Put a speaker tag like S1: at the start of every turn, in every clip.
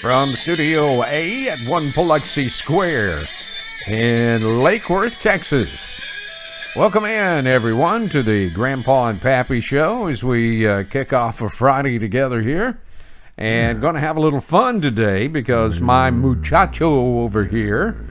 S1: from Studio A at 1 Biloxi Square in Lake Worth, Texas. Welcome in, everyone, to the Grandpa and Pappy Show as we kick off a Friday together here. And going to have a little fun today because my muchacho over here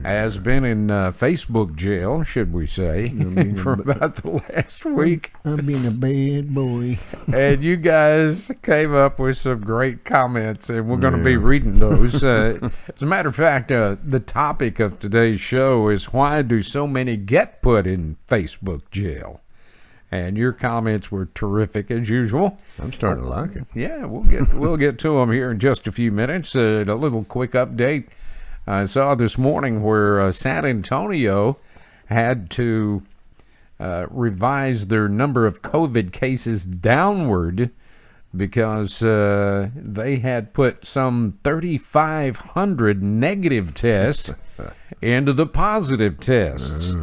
S1: has been in Facebook jail, should we say, for about the last week.
S2: I've been a bad boy.
S1: And you guys came up with some great comments, and we're going to be reading those. As a matter of fact, the topic of today's show is why do so many get put in Facebook jail? And your comments were terrific as usual.
S2: I'm starting to like it.
S1: Yeah, we'll get to them here in just a few minutes. A little quick update. I saw this morning where San Antonio had to revise their number of COVID cases downward because they had put some 3,500 negative tests into the positive tests.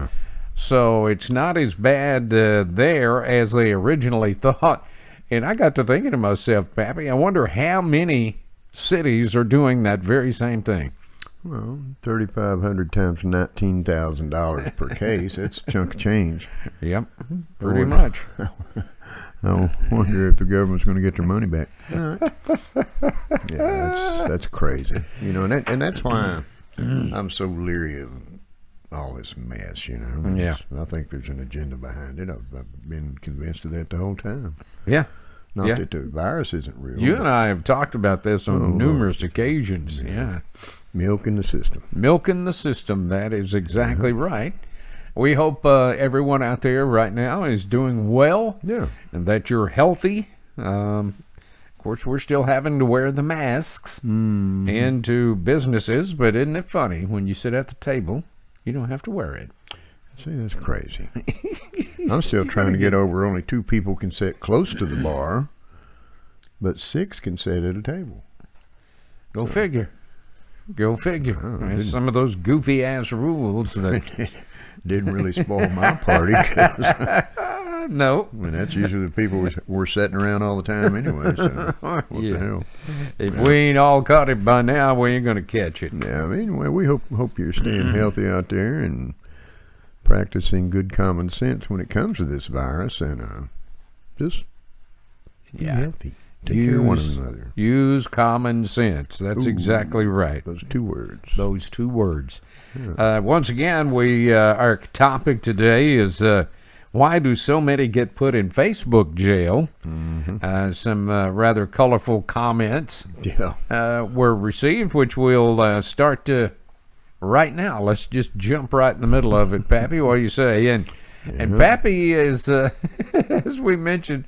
S1: So it's not as bad there as they originally thought. And I got to thinking to myself, Pappy, I wonder how many cities are doing that very same thing.
S2: Well, 3,500 times $19,000 per case, that's a chunk of change.
S1: Yep, pretty much.
S2: I wonder if the government's going to get their money back. Yeah, that's crazy. You know, and that's why I'm so leery of all this mess, you know.
S1: Yeah.
S2: I think there's an agenda behind it. I've been convinced of that the whole time.
S1: Yeah.
S2: Not that the virus isn't real.
S1: You and I have talked about this on numerous occasions. Yeah.
S2: Milking the system.
S1: Milking the system. That is exactly right. We hope everyone out there right now is doing well.
S2: Yeah.
S1: And that you're healthy. Of course, we're still having to wear the masks into businesses, but isn't it funny when you sit at the table, you don't have to wear it.
S2: See, that's crazy. I'm still trying to get over only 2 people can sit close to the bar, but 6 can sit at a table.
S1: Go figure. Go figure. There's some of those goofy ass rules that
S2: didn't really spoil my party.
S1: No.
S2: I mean, that's usually the people we're sitting around all the time anyway. So what the hell?
S1: If we ain't all caught it by now, we ain't going to catch it.
S2: Yeah. Anyway, we hope you're staying healthy out there and practicing good common sense when it comes to this virus, and just be healthy. Take care of one another.
S1: Use common sense. That's exactly right.
S2: Those 2 words.
S1: Those 2 words. Yeah. Once again, our topic today is why do so many get put in Facebook jail? Some rather colorful comments were received, which we'll start to right now. Let's just jump right in the middle of it, Pappy. What do you say? And Pappy is, as we mentioned,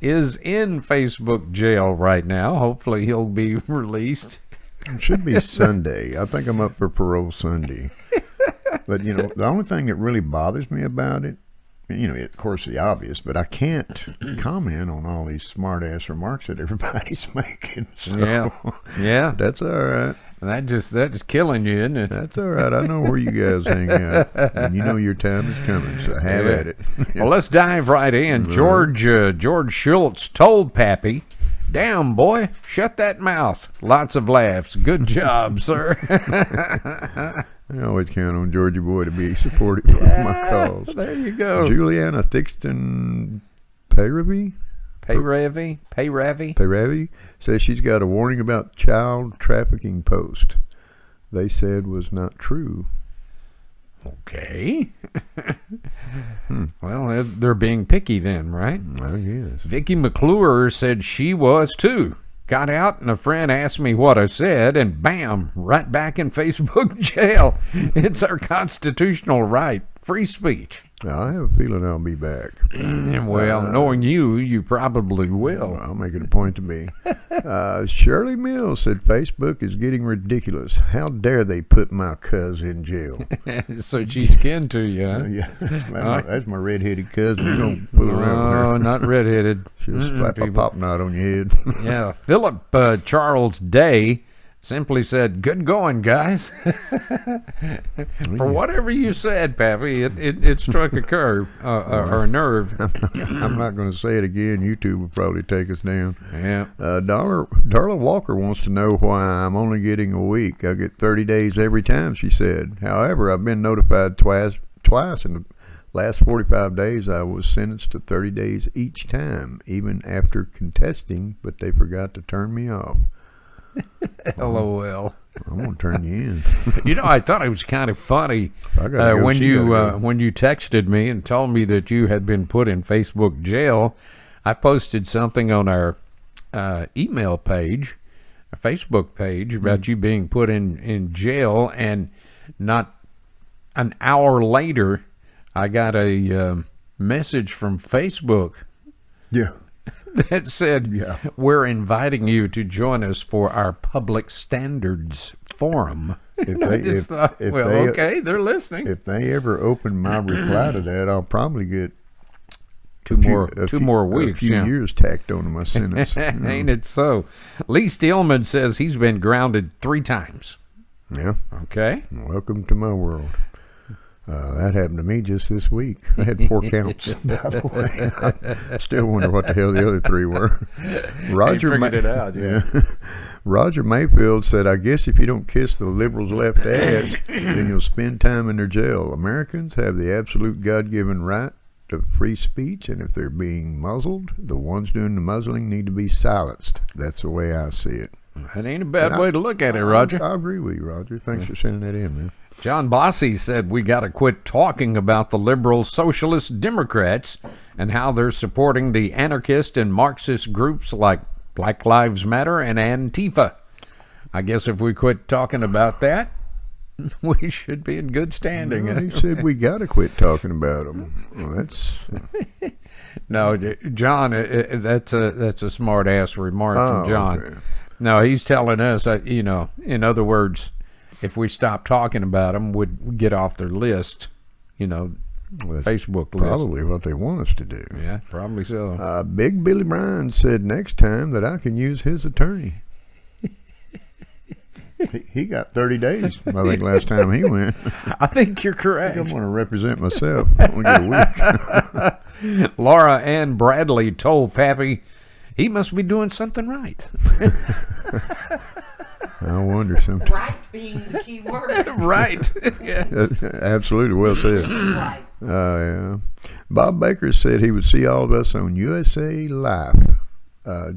S1: is in Facebook jail right now. Hopefully he'll be released.
S2: It should be Sunday. I think I'm up for parole Sunday. But, you know, the only thing that really bothers me about it, you know, of course, the obvious, but I can't comment on all these smart-ass remarks that everybody's making. So,
S1: yeah.
S2: That's all right.
S1: That just killing you, isn't it?
S2: That's all right. I know where you guys hang out, and you know your time is coming, so have at it.
S1: Well, let's dive right in. George Schultz told Pappy, "Damn, boy, shut that mouth." Lots of laughs. Good job, sir.
S2: I always count on Georgie boy to be supportive of my calls.
S1: There you go.
S2: Juliana Thixton Payravi says she's got a warning about child trafficking post they said was not true.
S1: Okay. Well, they're being picky then, right?
S2: I guess.
S1: Vicky McClure said she was too. Got out and a friend asked me what I said, and bam, right back in Facebook jail. It's our constitutional right. Free speech.
S2: I have a feeling I'll be back.
S1: Well, knowing you probably will.
S2: I'll make it a point to be. Shirley Mills said Facebook is getting ridiculous. How dare they put my cousin in jail?
S1: So she's kin to you, huh?
S2: Yeah, that's my red-headed cousin. You don't fool around with her.
S1: No, not red-headed.
S2: She'll slap a pop knot on your head.
S1: Yeah, Philip Charles Day simply said, "Good going, guys." For whatever you said, Pappy, it struck a curve or a nerve.
S2: I'm not going to say it again. YouTube will probably take us down.
S1: Yeah.
S2: Darla Walker wants to know why I'm only getting a week. I get 30 days every time, she said. However, I've been notified twice in the last 45 days. I was sentenced to 30 days each time, even after contesting, but they forgot to turn me off.
S1: LOL.
S2: I'm going to turn you in.
S1: You know, I thought it was kind of funny
S2: I gotta go.
S1: when
S2: She
S1: you
S2: gotta go.
S1: when you texted me and told me that you had been put in Facebook jail. I posted something on our email page, our Facebook page, about you being put in jail, and not an hour later, I got a message from Facebook
S2: Yeah.
S1: that said,
S2: Yeah.
S1: "We're inviting you to join us for our public standards forum." And I just thought,
S2: if
S1: well,
S2: they-
S1: okay, they're listening.
S2: If they ever open my reply to that, I'll probably get
S1: Two more weeks.
S2: a few
S1: Yeah.
S2: years tacked onto my sentence.
S1: Ain't it so? Lee Steelman says he's been grounded 3 times.
S2: Yeah.
S1: Okay.
S2: Welcome to my world. That happened to me just this week. I had 4 counts, by the way. I still wonder what the hell the other 3 were. Roger
S1: figured it out, yeah.
S2: Roger Mayfield said, I guess if you don't kiss the liberals' left ass, then you'll spend time in their jail. Americans have the absolute God-given right to free speech, and if they're being muzzled, the ones doing the muzzling need to be silenced. That's the way I see it.
S1: That ain't a bad way to look at it, Roger.
S2: I agree with you, Roger. Thanks for sending that in, man.
S1: John Bossy said we got to quit talking about the liberal socialist Democrats and how they're supporting the anarchist and Marxist groups like Black Lives Matter and Antifa. I guess if we quit talking about that, we should be in good standing.
S2: Well, he said we got to quit talking about them. Well, that's
S1: No, John, that's a smart ass remark from John.
S2: okay.
S1: No, he's telling us, in other words, if we stop talking about them, would get off their list,
S2: Well, that's
S1: Facebook list.
S2: probably what they want us to do.
S1: Yeah, probably so.
S2: Big Billy Bryan said next time that I can use his attorney. He got 30 days, I think, last time he went.
S1: I think you're
S2: I
S1: correct.
S2: want to represent myself. I want to get a week.
S1: Laura Ann Bradley told Pappy he must be doing something right.
S2: I wonder sometimes.
S3: Right being the key word.
S1: Right. Yeah.
S2: Absolutely, well said.
S3: Right.
S2: Yeah. Bob Baker said he would see all of us on USA Live.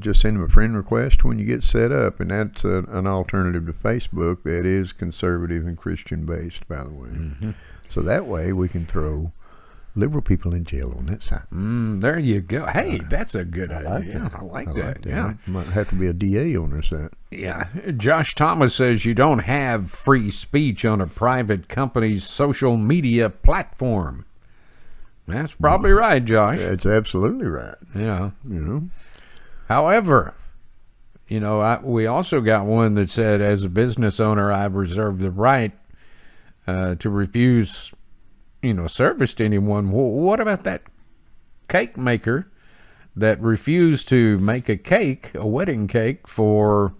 S2: Just send him a friend request when you get set up, and that's an alternative to Facebook that is conservative and Christian based, by the way. Mm-hmm. So that way we can throw liberal people in jail on that side.
S1: There you go. Hey, that's a good idea. I like that. Yeah.
S2: Might have to be a DA on their side.
S1: Yeah. Josh Thomas says you don't have free speech on a private company's social media platform. That's probably right, Josh.
S2: That's absolutely right.
S1: Yeah.
S2: You know.
S1: However, we also got one that said, as a business owner, I reserve the right to refuse, service to anyone. Well, what about that cake maker that refused to make a wedding cake for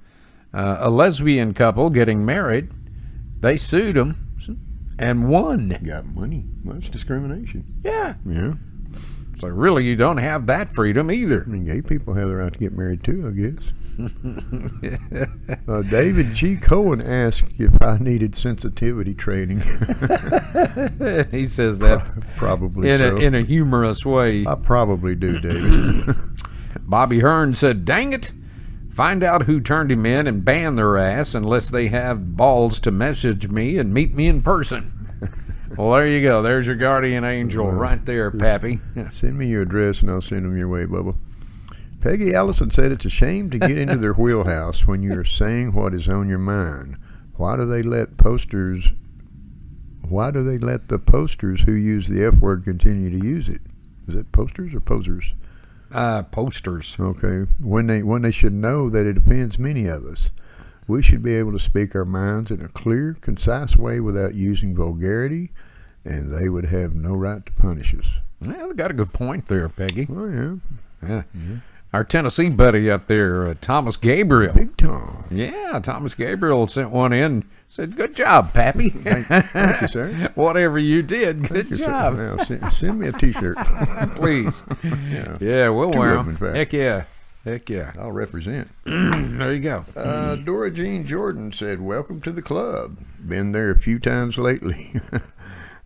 S1: a lesbian couple getting married? They sued him and won.
S2: Got money. Much discrimination.
S1: Yeah.
S2: Yeah.
S1: So really, you don't have that freedom either.
S2: I mean, gay people have the right to get married too, I guess. David G. Cohen asked if I needed sensitivity training.
S1: He says that
S2: Probably
S1: in a humorous way.
S2: I probably do, David.
S1: Bobby Hearn said, "Dang it. Find out who turned him in and ban their ass unless they have balls to message me and meet me in person." Well, there you go. There's your guardian angel right there, Pappy.
S2: Send me your address and I'll send them your way, Bubba. Peggy Allison said it's a shame to get into their wheelhouse when you're saying what is on your mind. Why do they let the posters who use the F word continue to use it? Is it posters or posers?
S1: Posters.
S2: Okay. When they should know that it offends many of us. We should be able to speak our minds in a clear, concise way without using vulgarity, and they would have no right to punish us.
S1: Well, they got a good point there, Peggy.
S2: Oh, yeah.
S1: Yeah. Our Tennessee buddy up there, Thomas Gabriel.
S2: Big Tom.
S1: Yeah, Thomas Gabriel sent one in. Said, "Good job, Pappy."
S2: Thank you, sir.
S1: Whatever you did, good
S2: Thank you, sir.
S1: job.
S2: Now, send me a T-shirt.
S1: Please. Yeah, we'll
S2: Two
S1: wear
S2: of them, in
S1: them.
S2: fact.
S1: Heck yeah. Heck yeah.
S2: I'll represent.
S1: There you go.
S2: Dora Jean Jordan said, "Welcome to the club. Been there a few times lately.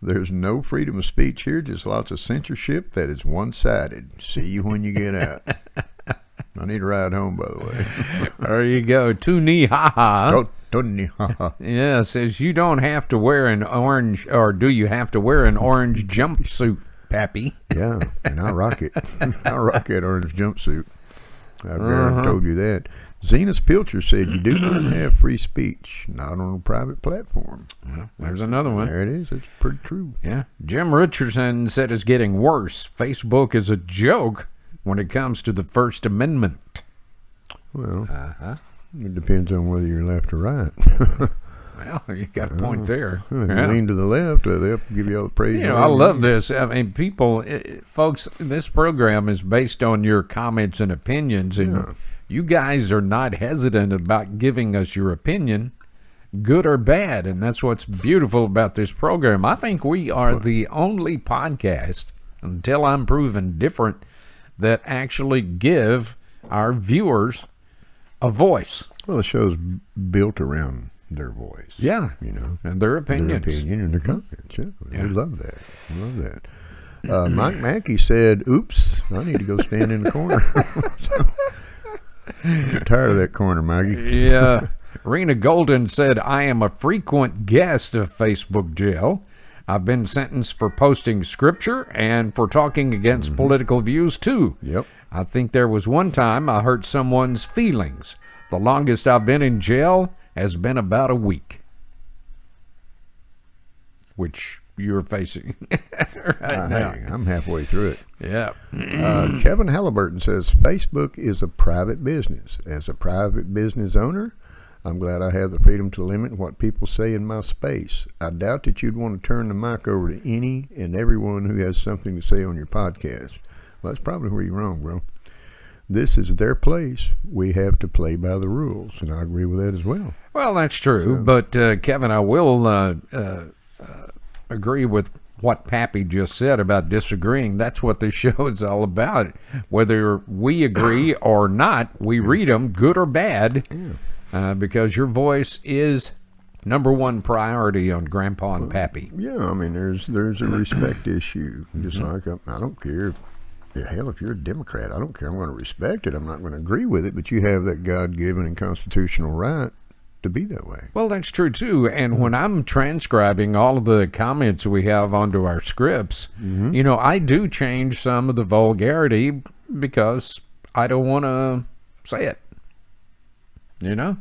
S2: There's no freedom of speech here, just lots of censorship that is one-sided. See you when you get out." I need a ride home, by the way.
S1: There you go. Tuni Haha.
S2: Go, Tony.
S1: Yeah, says, "You don't have to wear an orange, or do you have to wear an orange jumpsuit, Pappy?"
S2: Yeah, and I rock it. I rock that orange jumpsuit. I've already told you that. Zenas Pilcher said, "You do not have free speech, not on a private platform."
S1: Well, there's another one.
S2: There it is. It's pretty true.
S1: Yeah. Jim Richardson said it's getting worse. Facebook is a joke when it comes to the First Amendment.
S2: Well, it depends on whether you're left or right.
S1: Well, you got a point there.
S2: If you
S1: Yeah.
S2: lean to the left, they'll give you all the praise.
S1: You know, I love this. I mean, people, folks, this program is based on your comments and opinions, and you guys are not hesitant about giving us your opinion, good or bad, and that's what's beautiful about this program. I think we are the only podcast, until I'm proven different, that actually give our viewers a voice.
S2: Well, the show's built around their voice.
S1: Yeah,
S2: You know,
S1: and their
S2: their
S1: opinions.
S2: opinion and their comments. Yeah,
S1: Yeah.
S2: we love that. We love that. Mike Mackey said, "Oops, I need to go stand in the corner." I'm tired of that corner, Maggie.
S1: Yeah. Rena Golden said, "I am a frequent guest of Facebook jail. I've been sentenced for posting scripture and for talking against political views, too.
S2: Yep.
S1: I think there was one time I hurt someone's feelings. The longest I've been in jail has been about a week." Which you're facing right now.
S2: Hey, I'm halfway through it.
S1: Yeah.
S2: Kevin Halliburton says, "Facebook is a private business. As a private business owner, I'm glad I have the freedom to limit what people say in my space. I doubt that you'd want to turn the mic over to any and everyone who has something to say on your podcast." Well, that's probably where you're wrong, bro. This is their place. We have to play by the rules, and I agree with that as well.
S1: Well, that's true. But, Kevin, I will agree with what Pappy just said about disagreeing. That's what this show is all about. Whether we agree or not, we read them, good or bad, because your voice is number one priority on Grandpa and Pappy.
S2: Yeah, I mean, there's a respect issue. Just like I don't care. Hell, if you're a Democrat, I don't care. I'm going to respect it. I'm not going to agree with it, but you have that God-given and constitutional right to be that way.
S1: Well, that's true, too. And when I'm transcribing all of the comments we have onto our scripts, you know, I do change some of the vulgarity because I don't want to say it. You know?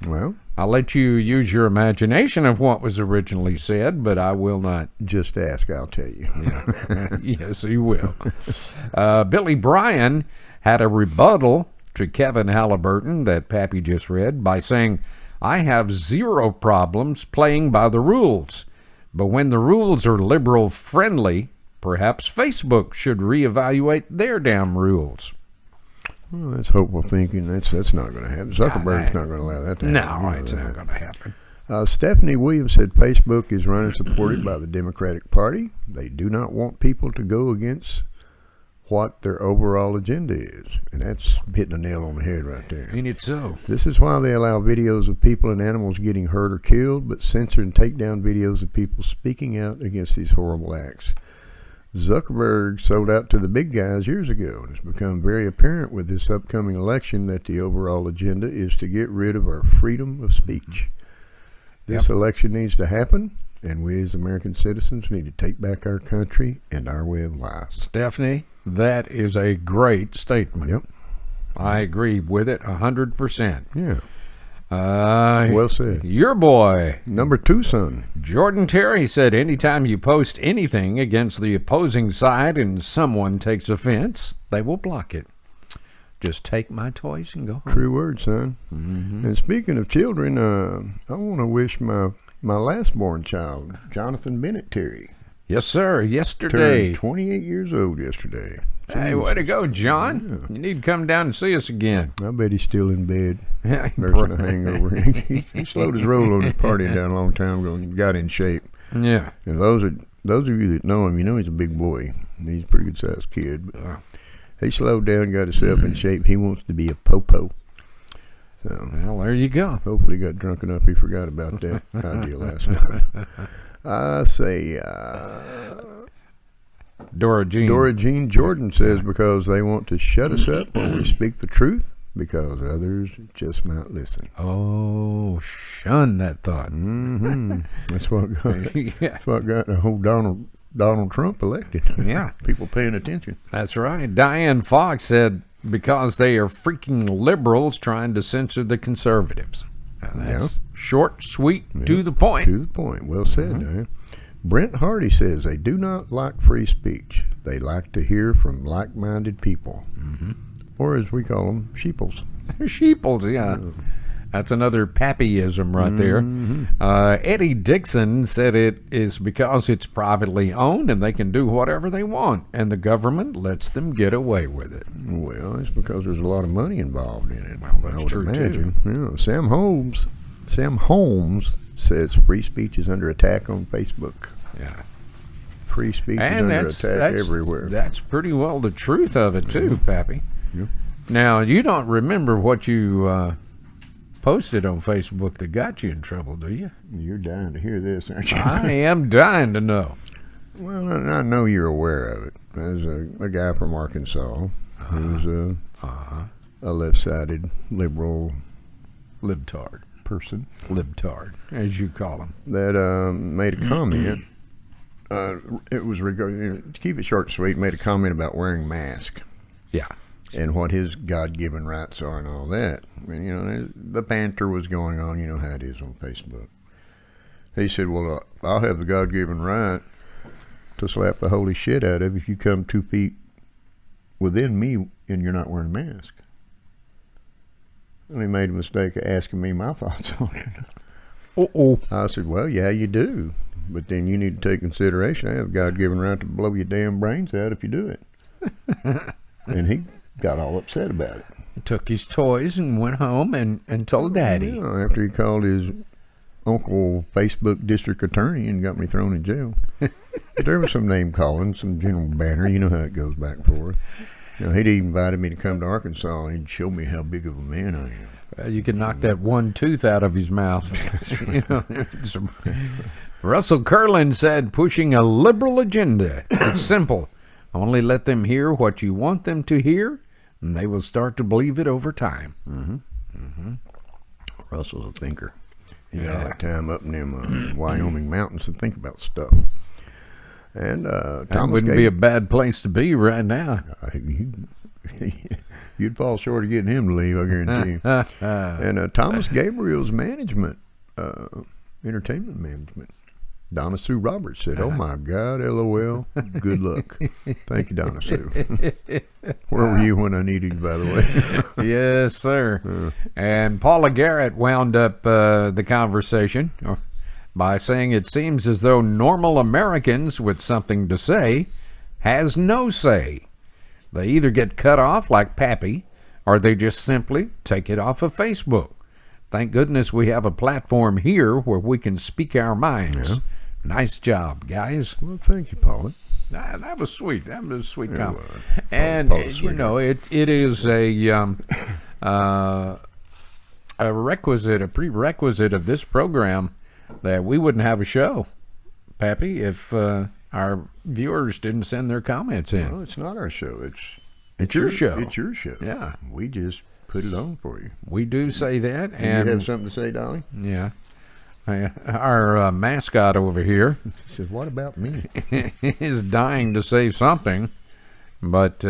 S2: Well,
S1: I'll let you use your imagination of what was originally said, but I will not.
S2: just ask, I'll tell you.
S1: Yes, you will. Billy Bryan had a rebuttal to Kevin Halliburton that Pappy just read by saying, "I have zero problems playing by the rules, but when the rules are liberal friendly, perhaps Facebook should reevaluate their damn rules."
S2: Well, that's hopeful thinking. That's not going to happen. Zuckerberg's not going to allow that to happen.
S1: No,
S2: You know
S1: it's
S2: that.
S1: not going to happen.
S2: Stephanie Williams said Facebook is run and supported by the Democratic Party. They do not want people to go against what their overall agenda is. And that's hitting a nail on the head right there.
S1: Ain't it so?
S2: This is why they allow videos of people and animals getting hurt or killed, but censor and take down videos of people speaking out against these horrible acts. Zuckerberg sold out to the big guys years ago, and it's become very apparent with this upcoming election that the overall agenda is to get rid of our freedom of speech. This election needs to happen, and we as American citizens need to take back our country and our way of life.
S1: Stephanie, that is a great statement.
S2: Yep.
S1: I agree with it 100%.
S2: Yeah. Well said.
S1: Your boy,
S2: Number 2, son.
S1: Jordan Terry, said anytime you post anything against the opposing side and someone takes offense, they will block it. Just take my toys and go home.
S2: True word, son. And speaking of children, I want to wish my last born child, Jonathan Bennett Terry,
S1: Yes, sir. Yesterday.
S2: turned 28 years old yesterday.
S1: Hey, way to go, John. You need to come down and see us again.
S2: I bet he's still in bed,
S1: Yeah,
S2: nursing a hangover. He slowed his roll on his partying down a long time ago and got in shape.
S1: yeah.
S2: And those of you that know him, you know he's a big boy. He's a pretty good sized kid. But he slowed down, got himself in shape. He wants to be a popo. So
S1: Well, there you go.
S2: hopefully he got drunk enough he forgot about that idea last night. I say
S1: Dora Jean.
S2: Dora Jean Jordan says because they want to shut us up when we speak the truth because others just might listen.
S1: Oh, shun that thought.
S2: Hmm That's what got
S1: Yeah.
S2: that's what got the whole Donald Trump elected.
S1: Yeah.
S2: People paying attention.
S1: That's right. Diane Fox said because they are freaking liberals trying to censor the conservatives. Now, that's short, sweet, to the point.
S2: To the point. Well said, Diane. Brent Hardy says they do not like free speech. They like to hear from like-minded people, or as we call them, sheeples.
S1: Sheeples, yeah. That's another pappyism right there. Eddie Dixon said it is because it's privately owned and they can do whatever they want, and the government lets them get away with it.
S2: Well, it's because there's a lot of money involved in it.
S1: Well, that's
S2: I would
S1: true,
S2: imagine. Yeah. Sam Holmes says free speech is under attack on Facebook.
S1: Yeah.
S2: Free speech
S1: And
S2: is under attack everywhere.
S1: That's pretty well the truth of it, too, Pappy.
S2: Yeah.
S1: Now, you don't remember what you posted on Facebook that got you in trouble, do you?
S2: You're dying to hear this, aren't you?
S1: I am dying to know.
S2: Well, I know you're aware of it. There's a guy from Arkansas who's a left-sided liberal
S1: Libtard.
S2: person
S1: Libtard, as you call him.
S2: that made a comment. It was regarding, to keep it short and sweet, made a comment about wearing masks
S1: Yeah.
S2: and what his God-given rights are and all that. And, you know, the banter was going on. You know how it is on Facebook. He said, well, I'll have the God-given right to slap the holy shit out of if you come 2 feet within me and you're not wearing a mask. And he made a mistake of asking me my thoughts on it.
S1: Uh-oh.
S2: I said, well, yeah, you do. But then you need to take consideration. I have a God-given right to blow your damn brains out if you do it. And he got all upset about it.
S1: Took his toys and went home and told Daddy.
S2: Yeah, after he called his uncle Facebook district attorney and got me thrown in jail. But there was some name calling, some general banner. You know how it goes back and forth. You know, he'd invited me to come to Arkansas and he'd show me how big of a man I am.
S1: You can knock that one tooth out of his mouth. You know, Russell Curlin said, pushing a liberal agenda. It's simple. Only let them hear what you want them to hear, and they will start to believe it over time.
S2: Russell's a thinker. He got
S1: Yeah.
S2: all the time up in them Wyoming mountains to think about stuff. And
S1: That
S2: Thomas
S1: wouldn't be a bad place to be right now.
S2: You'd fall short of getting him to leave, I guarantee you. And Thomas Gabriel's management, entertainment management, Donna Sue Roberts said, oh my God, LOL, good luck. Thank you, Donna Sue. Where were you when I needed you, by the way?
S1: Yes, sir. And Paula Garrett wound up the conversation by saying it seems as though normal Americans with something to say has no say. They either get cut off like Pappy, or they just simply take it off of Facebook. Thank goodness we have a platform here where we can speak our minds.
S2: Yeah.
S1: Nice job, guys.
S2: Well, thank you, Paula.
S1: That was sweet. That was a sweet comment.
S2: was.
S1: And
S2: Paula's
S1: you know, it is a requisite, a prerequisite of this program that we wouldn't have a show, Pappy, if our viewers didn't send their comments in.
S2: Well, it's not our show.
S1: It's your show.
S2: It's your show.
S1: Yeah.
S2: We just put it on for you.
S1: We do say that,
S2: You
S1: and
S2: have something to say, Dolly?
S1: yeah, our mascot over here
S2: He says, what about me?
S1: is dying to say something, but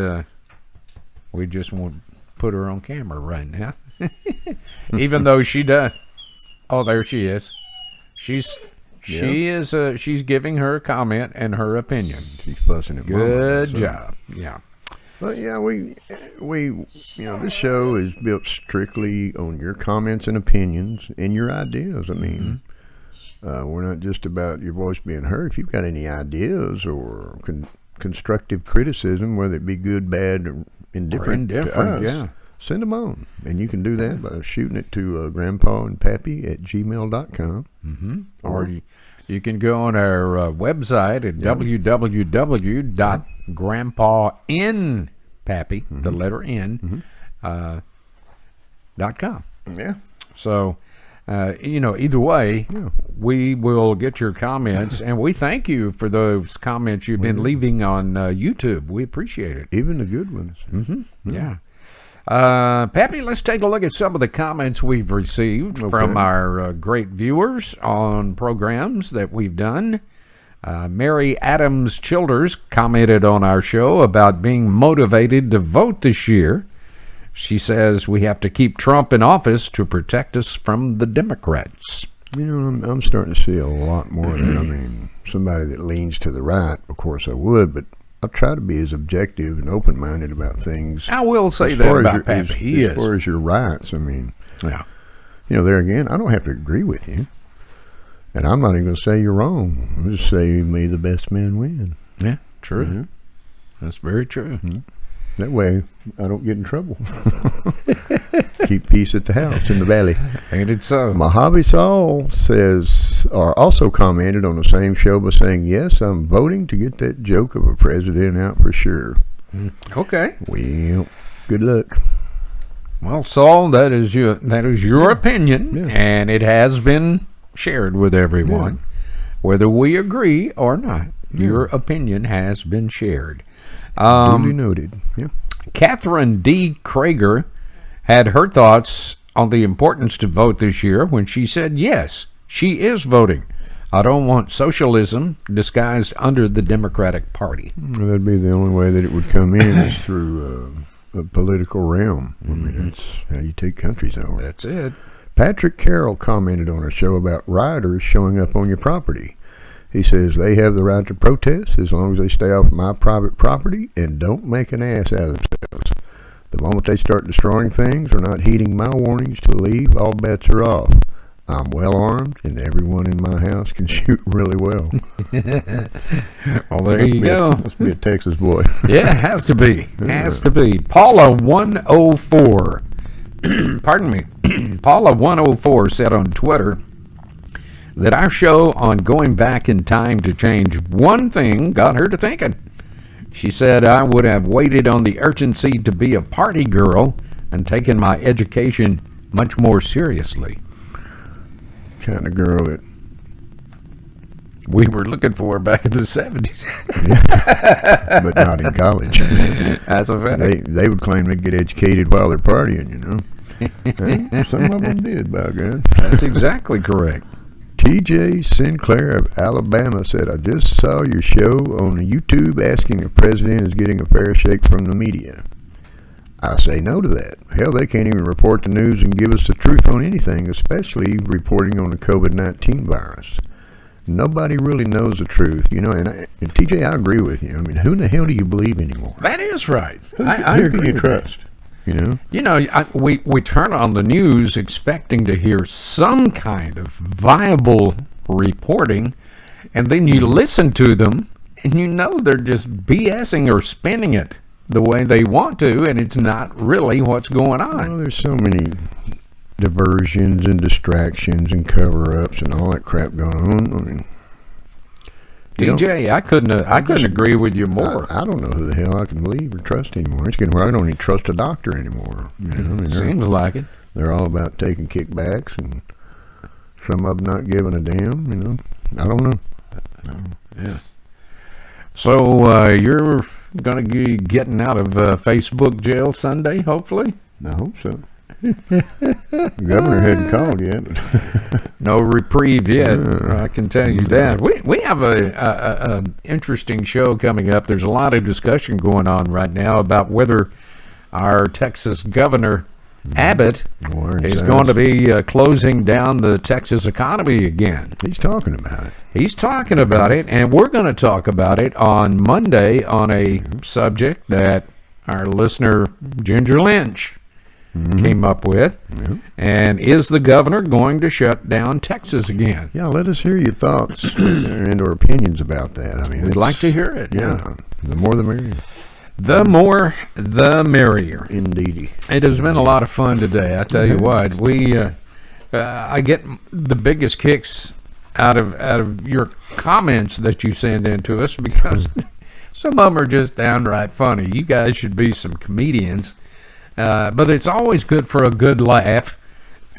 S1: we just won't put her on camera right now. Even though she does. Oh, there she is. She's giving her comment and her opinion.
S2: She's fussing at Mama.
S1: Good
S2: So-
S1: job. Yeah.
S2: Well, yeah, we, this show is built strictly on your comments and opinions and your ideas. I mean, we're not just about your voice being heard. If you've got any ideas or constructive criticism, whether it be good, bad, or indifferent, to us,
S1: yeah.
S2: send them on. And you can do that by shooting it to grandpaandpappy@gmail.com.
S1: Mm-hmm. Or you can go on our website at www.grandpaandpappy, the letter N, .com.
S2: Yeah.
S1: So, either way, we will get your comments, and we thank you for those comments you've been leaving on YouTube. We appreciate it.
S2: Even the good ones.
S1: Yeah. Pappy, let's take a look at some of the comments we've received from our great viewers on programs that we've done. Mary Adams Childers commented on our show about being motivated to vote this year. She says we have to keep Trump in office to protect us from the Democrats.
S2: I'm starting to see a lot more of that. I mean, somebody that leans to the right, of course I would, but I try to be as objective and open-minded about things.
S1: I will say that about Pappy. He is.
S2: As far as your rights, I mean,
S1: yeah.
S2: There again, I don't have to agree with you. And I'm not even going to say you're wrong. I'll just say, may the best man win.
S1: Yeah, true. That's very true.
S2: That way, I don't get in trouble. Keep peace at the house in the valley.
S1: Ain't it so?
S2: Mojave Saul says, or also commented on the same show by saying, yes, I'm voting to get that joke of a president out for sure.
S1: Okay.
S2: Well, good luck.
S1: Well, Saul, that is your opinion, and it has been shared with everyone, whether we agree or not. Your opinion has been shared.
S2: Duly noted. Yeah.
S1: Catherine D. Krager had her thoughts on the importance to vote this year when she said, yes, she is voting. I don't want socialism disguised under the Democratic Party.
S2: Well, that'd be the only way that it would come in is through a political realm. I mean, that's how you take countries over.
S1: That's it.
S2: Patrick Carroll commented on a show about rioters showing up on your property. He says they have the right to protest as long as they stay off my private property and don't make an ass out of themselves. The moment they start destroying things or not heeding my warnings to leave, all bets are off. I'm well armed, and everyone in my house can shoot really well.
S1: Well, there you go.
S2: Must be a Texas boy.
S1: Yeah, it has to be. Has to be. Paula 104. Pardon me. Paula 104 said on Twitter that our show on going back in time to change one thing got her to thinking. She said I would have waited on the urgency to be a party girl and taken my education much more seriously.
S2: Kind of girl that
S1: we were looking for back in the 70s.
S2: but not in college.
S1: That's a fact.
S2: They would claim they'd get educated while they're partying, Some of them did, by God.
S1: That's exactly correct.
S2: T.J. Sinclair of Alabama said, I just saw your show on YouTube asking if the president is getting a fair shake from the media. I say no to that. Hell, they can't even report the news and give us the truth on anything, especially reporting on the COVID-19 virus. Nobody really knows the truth, and TJ, I agree with you. I mean, who in the hell do you believe anymore?
S1: That is right.
S2: Who
S1: I
S2: can you trust?
S1: We turn on the news expecting to hear some kind of viable reporting, and then you listen to them, and they're just BSing or spinning it the way they want to, and it's not really what's going on.
S2: Well, there's so many diversions and distractions and cover-ups and all that crap going on. I mean,
S1: TJ, I couldn't agree with you more.
S2: I don't know who the hell I can believe or trust anymore. It's getting where I don't even trust a doctor anymore.
S1: Seems like it.
S2: They're all about taking kickbacks, and some of them not giving a damn. I don't know.
S1: Yeah. So you're going to be getting out of Facebook jail Sunday, hopefully?
S2: I hope so. The governor hadn't called yet.
S1: No reprieve yet. I can tell you that. We have a interesting show coming up. There's a lot of discussion going on right now about whether our Texas governor Abbott is going to be closing down the Texas economy again.
S2: He's talking about it.
S1: He's talking about it, and we're going to talk about it on Monday on a subject that our listener Ginger Lynch came up with. And is the governor going to shut down Texas again?
S2: Yeah, let us hear your thoughts and or opinions about that. I mean,
S1: We'd like to hear it.
S2: Yeah, the more the merrier.
S1: The more, the merrier.
S2: Indeedy.
S1: It has been a lot of fun today. I tell you what, I get the biggest kicks out of your comments that you send in to us because some of them are just downright funny. You guys should be some comedians, but it's always good for a good laugh.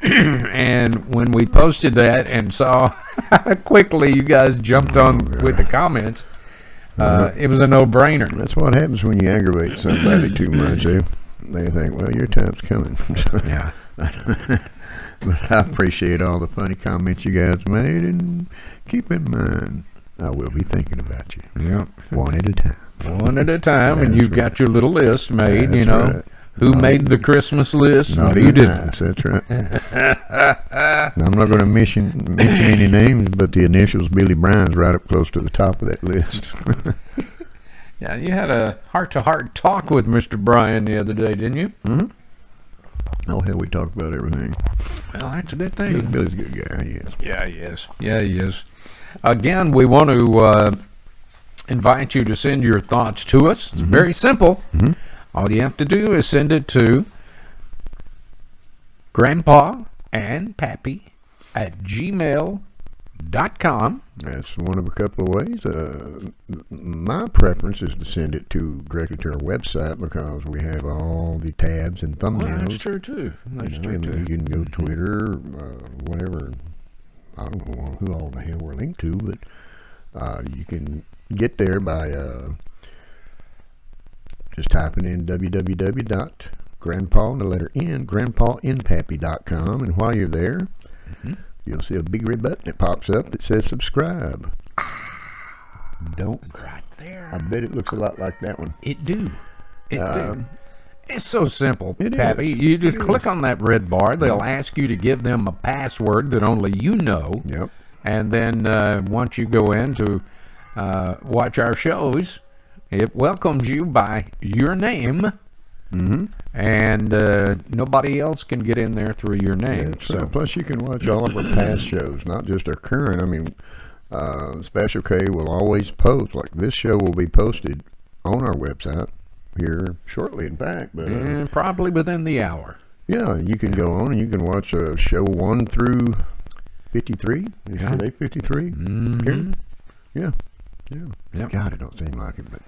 S1: And when we posted that and saw how quickly you guys jumped on with the comments, it was a no-brainer.
S2: That's what happens when you aggravate somebody too much. They think, well, your time's coming.
S1: Yeah.
S2: But I appreciate all the funny comments you guys made, and keep in mind, I will be thinking about you.
S1: Yeah.
S2: One at a time.
S1: One at a time, and you've got your little list made,
S2: That's
S1: you know.
S2: right.
S1: Who made the Christmas list?
S2: Not
S1: You
S2: you
S1: didn't.
S2: That's right. Now, I'm not going to mention any names, but the initials Billy Brown's right up close to the top of that list.
S1: Yeah, you had a heart-to-heart talk with Mr. Bryan the other day, didn't you?
S2: Oh, hell, we talk about everything.
S1: Well, that's a good thing.
S2: Billy's a good guy, he is.
S1: Yeah, he is. Yeah, he is. Again, we want to invite you to send your thoughts to us. It's very simple. All you have to do is send it to Grandpa and Pappy at gmail.com.
S2: That's one of a couple of ways. My preference is to send it directly to our website because we have all the tabs and thumbnails.
S1: Well, that's true, too. That's
S2: You
S1: true,
S2: know,
S1: too.
S2: you can go Twitter, whatever. I don't know who all the hell we're linked to, but you can get there by just typing in www.grandpa and the letter N, grandpaandpappy.com, and while you're there, you'll see a big red button that pops up that says subscribe. Don't.
S1: Right there.
S2: I bet it looks a lot like that one.
S1: It do. It do. It's so simple,
S2: It
S1: Pappy.
S2: is.
S1: You just click on that red bar. They'll ask you to give them a password that only you know.
S2: Yep.
S1: And then once you go in to watch our shows, it welcomes you by your name. And nobody else can get in there through your name.
S2: So plus you can watch all of our past shows, not just our current. I mean, Special K will always post, like this show will be posted on our website here shortly, in fact. But
S1: And probably within the hour.
S2: yeah, you can go on and you can watch show 1 through 53. Is today 53? Yeah.
S1: Yep.
S2: God, it don't seem like it, but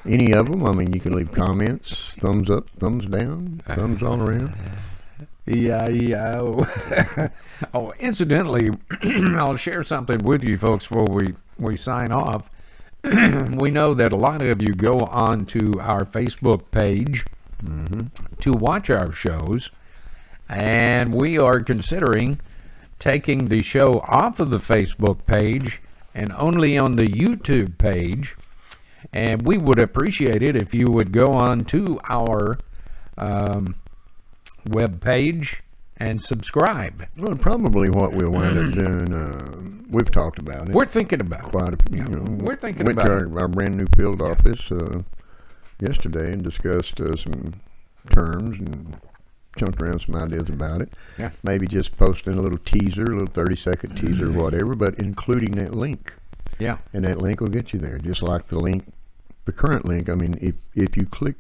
S2: any of them. I mean, you can leave comments, thumbs up, thumbs down, thumbs all around.
S1: E-I-E-I-O. Oh, incidentally, I'll share something with you folks before we sign off. We know that a lot of you go on to our Facebook page to watch our shows, and we are considering taking the show off of the Facebook page and only on the YouTube page. And we would appreciate it if you would go on to our web page and subscribe.
S2: Well, probably what we'll wind up doing, we've talked about it.
S1: We're thinking about it.
S2: Quite a few,
S1: we're thinking
S2: went
S1: about
S2: to our brand new field office yesterday and discussed some terms and jumped around some ideas about it.
S1: Yeah.
S2: Maybe just posting a little teaser, a little 30-second teaser or whatever, but including that link.
S1: Yeah.
S2: And that link will get you there, just like the link, the current link. I mean, if you click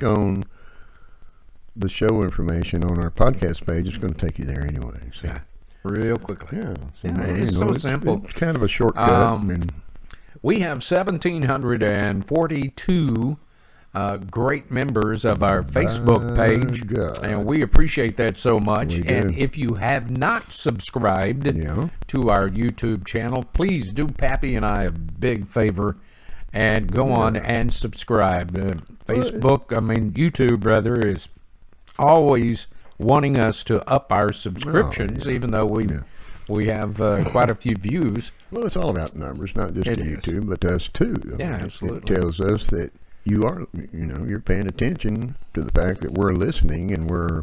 S2: on the show information on our podcast page, it's going to take you there anyway. So.
S1: Yeah. Real quickly.
S2: Yeah,
S1: It's so simple.
S2: It's kind of a shortcut. And
S1: We have 1,742 great members of our Facebook page,
S2: God.
S1: and we appreciate that so much.
S2: We do.
S1: And if you have not subscribed to our YouTube channel, please do Pappy and I a big favor and go on and subscribe. YouTube rather, is always wanting us to up our subscriptions, even though we have quite a few views.
S2: Well, it's all about numbers, not just
S1: It
S2: to
S1: is.
S2: YouTube, but to us too. I mean,
S1: Absolutely.
S2: It tells us that you are, you're paying attention to the fact that we're listening and we're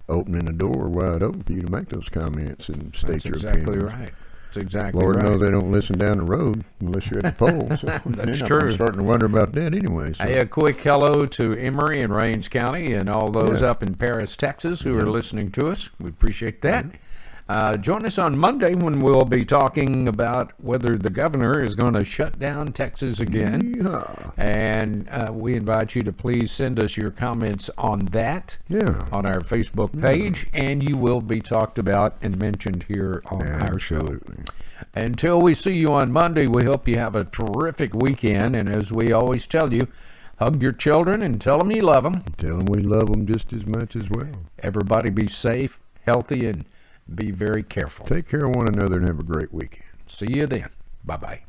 S2: opening the door wide open for you to make those comments and state
S1: That's
S2: your
S1: exactly
S2: opinion.
S1: right. That's exactly
S2: Lord
S1: right.
S2: knows they don't listen down the road unless you're at the polls. So
S1: That's
S2: I'm
S1: true.
S2: starting to wonder about that anyway. So.
S1: Hey, a quick hello to Emory and Rains County and all those
S2: Yeah.
S1: up in Paris, Texas who are listening to us. We appreciate that. Join us on Monday when we'll be talking about whether the governor is going to shut down Texas again.
S2: Yeehaw.
S1: And we invite you to please send us your comments on that
S2: Yeah.
S1: on our Facebook page, and you will be talked about and mentioned here on our show.
S2: Absolutely.
S1: Until we see you on Monday, we hope you have a terrific weekend. And as we always tell you, hug your children and tell them you love them.
S2: Tell them we love them just as much as well.
S1: Everybody be safe, healthy, and be very careful.
S2: Take care of one another and have a great weekend.
S1: See you then. Bye-bye.